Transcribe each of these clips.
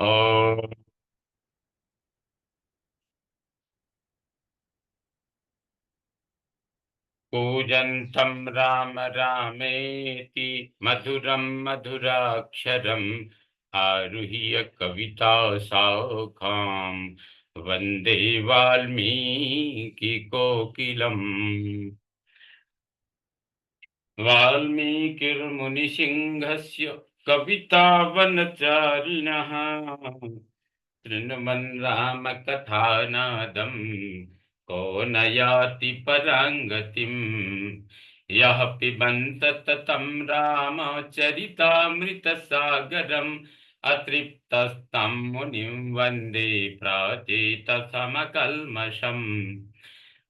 और कूजन्तं राम रामेति मधुरं मधुराक्षरम् आरुह्य कविता शाखां वन्दे वाल्मीकि कोकिलम्। वाल्मीकिर्मुनिसिंहस्य कवितावनचारिणः तृणमन् रामकथानादम् को न याति पराङ्गतिम्। यः पिबन्त ततं रामचरितामृतसागरम् अतृप्तस्तं मुनिं वन्दे प्राचेतसमकल्मषम्।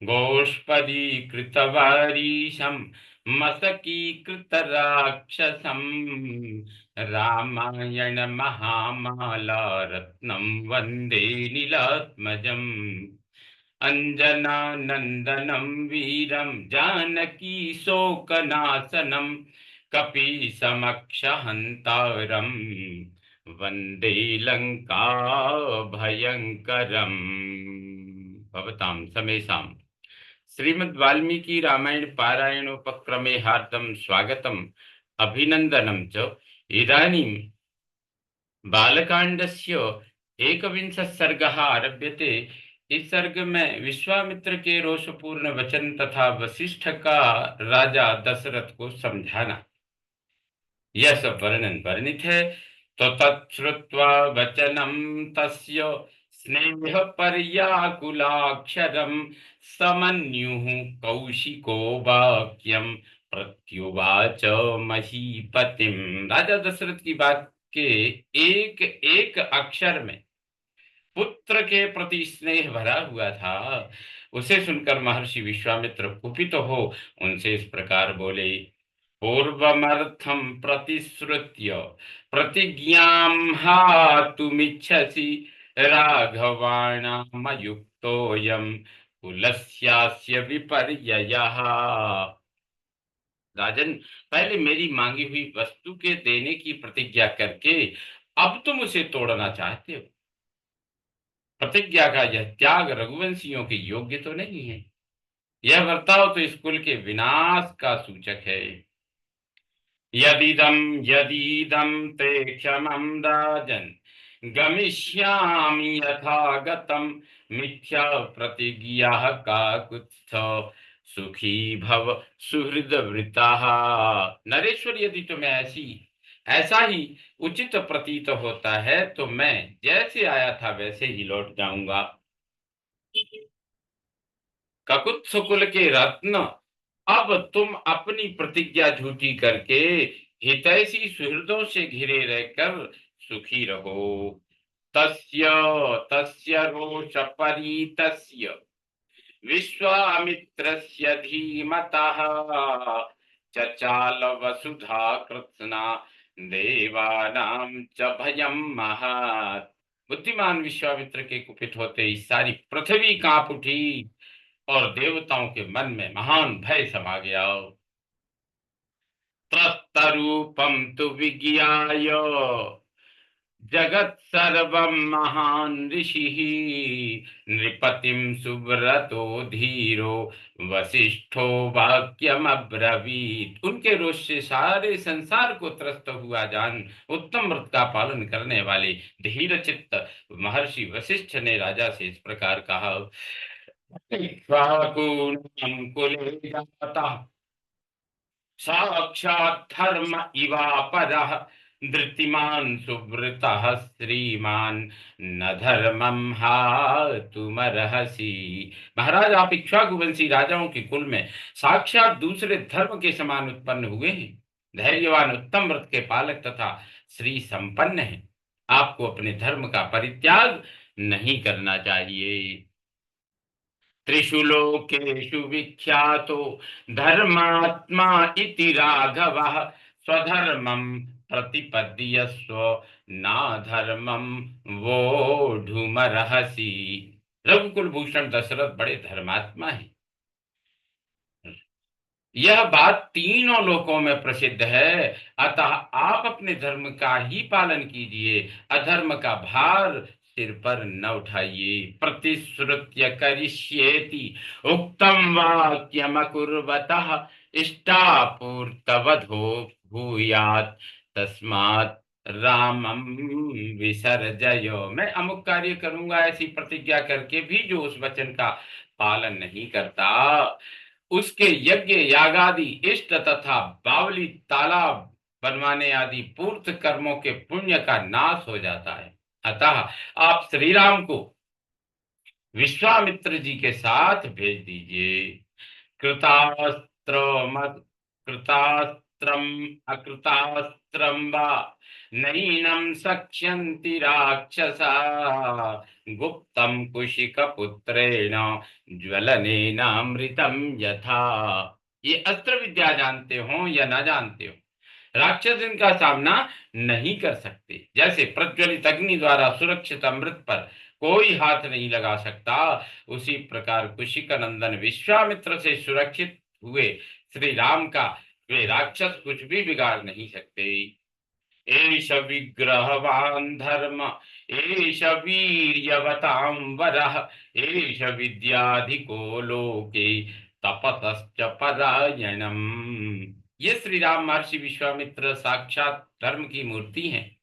गोष्पदीकृतवारीशं मशकीकृतराक्षसं रामायण महामाला रत्नं वन्दे नीलात्मजम्। अञ्जनानन्दनं वीरं जानकी शोकनाशनं कपीसमक्षहन्तारं वन्दे लङ्का भयङ्करम्। भवतां समेषां श्रीमद् वाल्मीकि रामायण पारायणोपक्रमे हार्दं स्वागतम् अभिनन्दनं च। इदानीं बालकांडस्य एकविंशः सर्गः आरभ्यते। इस सर्ग में विश्वामित्र के रोषपूर्ण वचन तथा वशिष्ठ का राजा दशरथ को समझाना, यह सब वर्णन वर्णित है। तो तच्छ्रुत्वा वचनं तस्य स्नेह पर्याकुलाक्षरं समन्युः कौशिको वाक्यम प्रत्युवाच महीपतिम। राजा दशरथ की बात के एक एक अक्षर में पुत्र के प्रति स्नेह भरा हुआ था। उसे सुनकर महर्षि विश्वामित्र कुपित हो उनसे इस प्रकार बोले। पूर्वमर्थं प्रतिश्रुत्य प्रतिज्ञां हातुमिच्छसि राघवाणामयुक्तोऽयं कुलस्यास्य विपर्ययः। राजन, पहले मेरी मांगी हुई वस्तु के देने की प्रतिज्ञा करके अब तुम उसे तोड़ना चाहते हो। प्रतिज्ञा का यह त्याग रघुवंशियों के योग्य तो नहीं है। यह बर्ताव तो इस कुल के विनाश का सूचक है। यदिदं यदीदं ते क्षमं राजन् गमिष्यामि यथा गतं मिथ्या प्रतिज्ञाः काकुत्स्थ सुखी भव सुहृदवृताः। नरेश्वर, यदि तुम्हें ऐसा ही उचित प्रतीत होता है तो मैं जैसे आया था वैसे ही लौट जाऊंगा। ककुत्स कुल के रत्न, अब तुम अपनी प्रतिज्ञा झूठी करके हितैषी सुहृदों से घिरे रहकर सुखी रहो। तस्य तस्य रोष परीतस्य विश्वामित्रस्य धीमतः चचाल वसुधा कृत्स्ना देवानां च भयं महत्। बुद्धिमान विश्वामित्र के कुपित होते ही सारी पृथ्वी कांप उठी और देवताओं के मन में महान भय समा गया। तत्तरूपम तु विज्ञाय जगत सर्वं महान ऋषि नृपतिम सुब्रतो धीरो वसिष्ठो वाक्यम अब्रवीत। उनके रोष से सारे संसार को त्रस्त हुआ जान उत्तम व्रत का पालन करने वाले धीर चित्त महर्षि वशिष्ठ ने राजा से इस प्रकार कहा। इक्ष्वाकूणां कुले जातः साक्षात् धर्म इवापरः धृतिमान् सुव्रतः श्रीमान् न धर्मं हातुमर्हसि। महाराज, आप इक्ष्वाकुवंशी राजाओं के कुल में साक्षात दूसरे धर्म के समान उत्पन्न हुए हैं। धैर्यवान, उत्तम व्रत के पालक तथा श्री संपन्न हैं। आपको अपने धर्म का परित्याग नहीं करना चाहिए। त्रिषु लोकेषु विख्यातो धर्मात्मा इति राघवः स्वधर्मं प्रतिपद्यस्व नाधर्मं वोढुमर्हसि। रघुकुल भूषण दशरथ बड़े धर्मात्मा हैं। यह बात तीनों लोकों में प्रसिद्ध है। अतः आप अपने धर्म का ही पालन कीजिए, अधर्म का भार सिर पर न उठाइए। प्रतिश्रुत्य करिष्येति उक्तम वाक्यम अकुर्वतः इष्टापूर्तवधो भूयात् तस्मात् रामम विसर्जयो। मैं अमुक कार्य करूंगा ऐसी प्रतिज्ञा करके भी जो उस वचन का पालन नहीं करता, उसके यज्ञ यागादि इष्ट तथा बावली तालाब बनवाने आदि पूर्त कर्मों के पुण्य का नाश हो जाता है। अतः आप श्री राम को विश्वामित्र जी के साथ भेज दीजिए। कृतास्त्रम कृतास्त्रम अकृतास्त्रम वा नैनं शक्ष्यन्ति राक्षसा गुप्तम कुशिक पुत्रेण ज्वलनेनामृतम यथा। ये अस्त्र विद्या जानते हो या ना जानते हो, राक्षस इनका सामना नहीं कर सकते। जैसे प्रज्वलित अग्नि द्वारा सुरक्षित अमृत पर कोई हाथ नहीं लगा सकता, उसी प्रकार कुशिक नंदन विश्वामित्र से सुरक्षित हुए श्री राम का वे राक्षस कुछ भी बिगाड़ नहीं सकते। एष विग्रहवान धर्म एष वीर्यवतां वरः एष विद्याधिको लोके तपतश्च परायणम। ये श्री राम महर्षि विश्वामित्र साक्षात धर्म की मूर्ति हैं।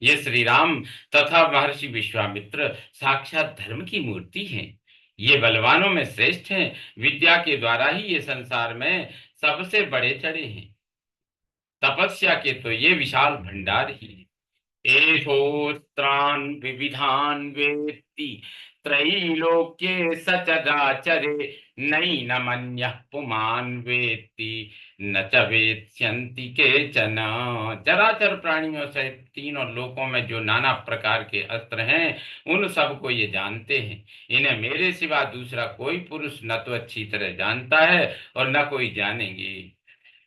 ये श्री राम तथा महर्षि विश्वामित्र साक्षात धर्म की मूर्ति हैं। ये बलवानों में श्रेष्ठ हैं, विद्या के द्वारा ही ये संसार में सबसे बड़े चढ़े हैं। तपस्या के तो ये विशाल भंडार ही है। एषोस्त्रान् विविधान् वेत्ति त्रैलोक्ये सचराचरे नैनमन्यः पुमान् वेत्ति न च वेत्स्यन्ति केचन। चराचर प्राणियों सहित तीनों लोकों में जो नाना प्रकार के अस्त्र हैं, उन सबको ये जानते हैं। इन्हें मेरे सिवा दूसरा कोई पुरुष न तो अच्छी तरह जानता है और न कोई जानेंगे।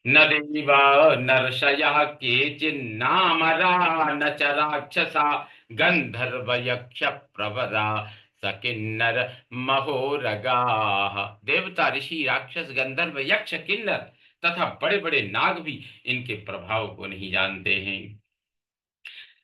न देवा नरषयः केचिन्नामरा न च राक्षसा गंधर्व यक्ष प्रवरा सकिन्नर महोरगाः। देवता ऋषि राक्षस गंधर्व यक्ष किन्नर तथा बड़े बड़े नाग भी इनके प्रभाव को नहीं जानते हैं।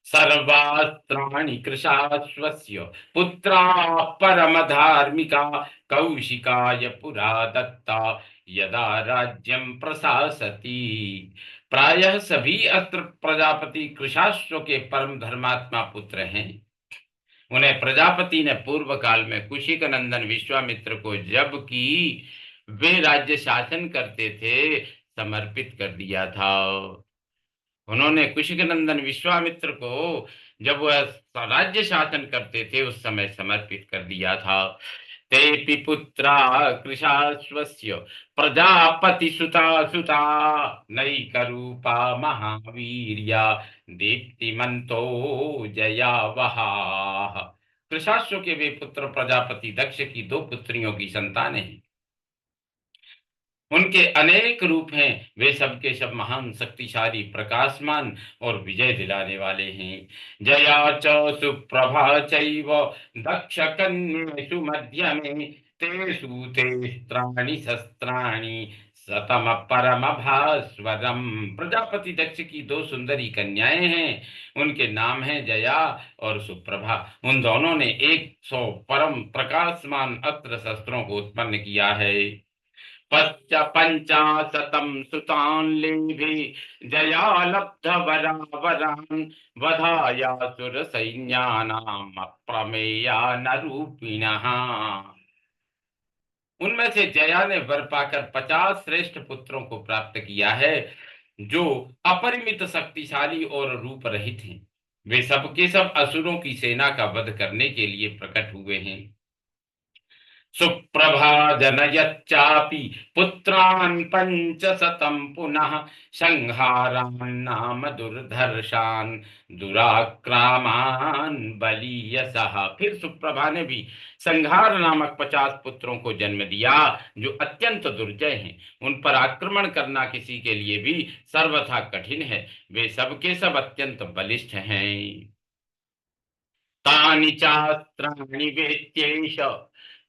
सर्वास्त्राणि कृशाश्वस्य पुत्राः परमधार्मिका कौशिकाय पुरा दत्ता यदा राज्यं प्रशासति। प्रायः सभी अस्त्र प्रजापति कृशाश्व के परम धर्मात्मा पुत्र हैं। उन्हें प्रजापति ने पूर्व काल में कुशिक नंदन विश्वामित्र को जबकि वे राज्य शासन करते थे समर्पित कर दिया था। उन्होंने कुशिक नंदन विश्वामित्र को जब वह राज्य शासन करते थे उस समय समर्पित कर दिया था। तेपि पुत्रा कृशाश्वस्य प्रजापति सुता सुता नैकरूपा महावीर्या दीप्तिमन्तो जयावहाः। कृशाश्व के वे पुत्र प्रजापति दक्ष की दो पुत्रियों की संतान हैं। उनके अनेक रूप हैं, वे सबके सब महान शक्तिशाली प्रकाशमान और विजय दिलाने वाले हैं। जया च सुप्रभा चैव दक्ष कन्येषु मध्यमे तेषु तेस्त्राणि शस्त्राणि सतम परम भास्वरम। प्रजापति दक्ष की दो सुंदरी कन्याएं हैं, उनके नाम हैं जया और सुप्रभा। उन दोनों ने 100 परम प्रकाशमान अस्त्र शस्त्रों को उत्पन्न किया है। पश्च पंचाशतं सुतान् लेभे जया लब्ध वरावरान् वधायासुर सैन्यानाम् अप्रमेया नरूपिणः। उनमें से जया ने वर पाकर 50 श्रेष्ठ पुत्रों को प्राप्त किया है, जो अपरिमित शक्तिशाली और रूप रहित हैं। वे सबके सब असुरों की सेना का वध करने के लिए प्रकट हुए हैं। सुप्रभा जनयच्चापि पुत्रान् पंचशतं पुनः संहारान् दुर्धर्षान् दुराक्रामान् बलीयसः। फिर सुप्रभा ने भी संहार नामक 50 पुत्रों को जन्म दिया, जो अत्यंत दुर्जय हैं। उन पर आक्रमण करना किसी के लिए भी सर्वथा कठिन है। वे सबके सब अत्यंत बलिष्ठ हैं। तानि चास्त्राणि वेत्येष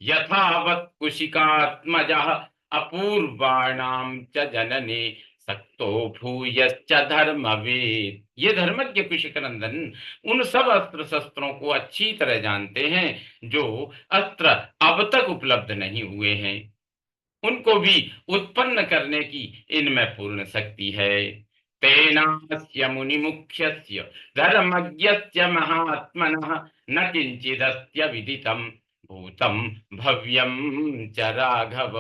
यथावत् कुशिकात्मजः अपूर्वाणाम च जनने सक्तो भूयश्च धर्मवेद। ये धर्मज्ञ कुशिक नंदन उन सब अस्त्र शस्त्रों को अच्छी तरह जानते हैं जो अस्त्र अब तक उपलब्ध नहीं हुए हैं, उनको भी उत्पन्न करने की इनमें पूर्ण शक्ति है। तेनास्य मुनि मुख्यस्य धर्मज्ञस्य महात्मनः न किंचिदस्य विदितम भूतम भव्यम च राघव।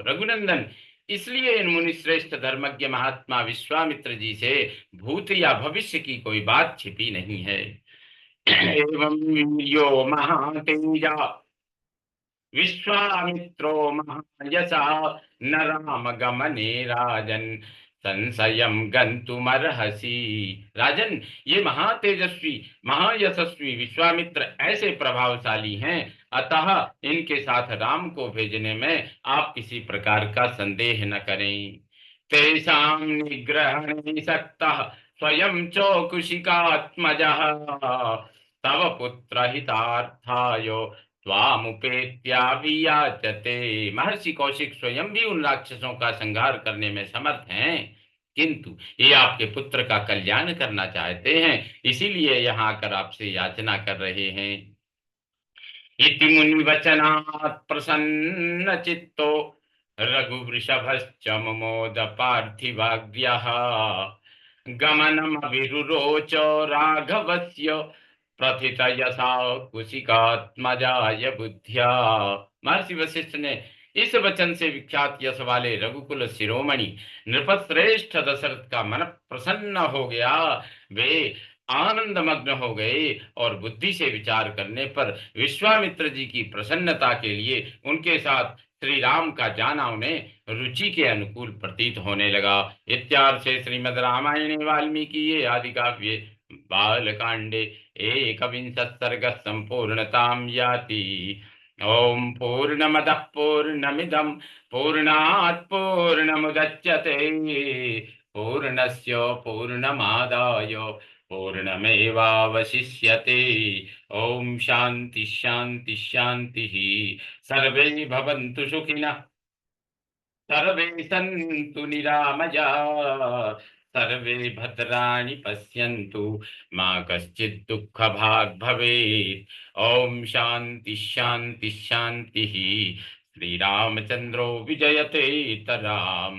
रघुनंदन, इसलिए इन मुनि श्रेष्ठ धर्मज्ञ महात्मा विश्वामित्र जी से भूत या भविष्य की कोई बात छिपी नहीं है। एवं वीर्यो महातेजा विश्वामित्रो महायशा न राम गमने राजन संशयम गंतुमर्हसि। राजन, ये महातेजस्वी महायशस्वी विश्वामित्र ऐसे प्रभावशाली हैं, अतः इनके साथ राम को भेजने में आप किसी प्रकार का संदेह न करें। तेषां निग्रहणे सक्तः स्वयं चोकुशिकात्मजः तव पुत्र हितार्थाय त्वामुपेत्याभियाचते। महर्षि कौशिक स्वयं भी उन राक्षसों का संहार करने में समर्थ हैं, किंतु ये आपके पुत्र का कल्याण करना चाहते हैं, इसीलिए यहाँ आकर आपसे याचना कर रहे हैं। इति मुनिवचनात् प्रसन्न चित्तो रघुवृषभश्च मुमोद पार्थिवाग्र्यः गमनमभिरुरोच राघवस्य प्रथित यथा कुशिकात्मजाय बुद्धिया। महर्षि वशिष्ठ ने इस वचन से विख्यात यश वाले रघुकुल शिरोमणि नृपश्रेष्ठ दशरथ का मन प्रसन्न हो गया। वे आनंद मग्न हो गए और बुद्धि से विचार करने पर विश्वामित्र जी की प्रसन्नता के लिए उनके साथ श्री राम का जाना उन्हें रुचि के अनुकूल प्रतीत होने लगा। इत्यार्थे श्रीमद् रामायणे वाल्मीकि आदि काव्ये बालकांडे एकविंशः सर्गः संपूर्णतां याति। ओम पूर्णमदः पूर्णमिदं पूर्णात् पूर्णमुदच्यते पूर्णस्य पूर्णमादाय पूर्णमेवावशिष्यते। ओम शांति शांति शांति। सर्वे भवन्तु सुखिनः, सर्वे सन्तु निरामयाः, सर्वे भद्राणि पश्यन्तु मा कश्चित् दुःखभाग् भवेत्। ओम शांति शांति शांति। श्री रामचंद्रो विजयते तराम।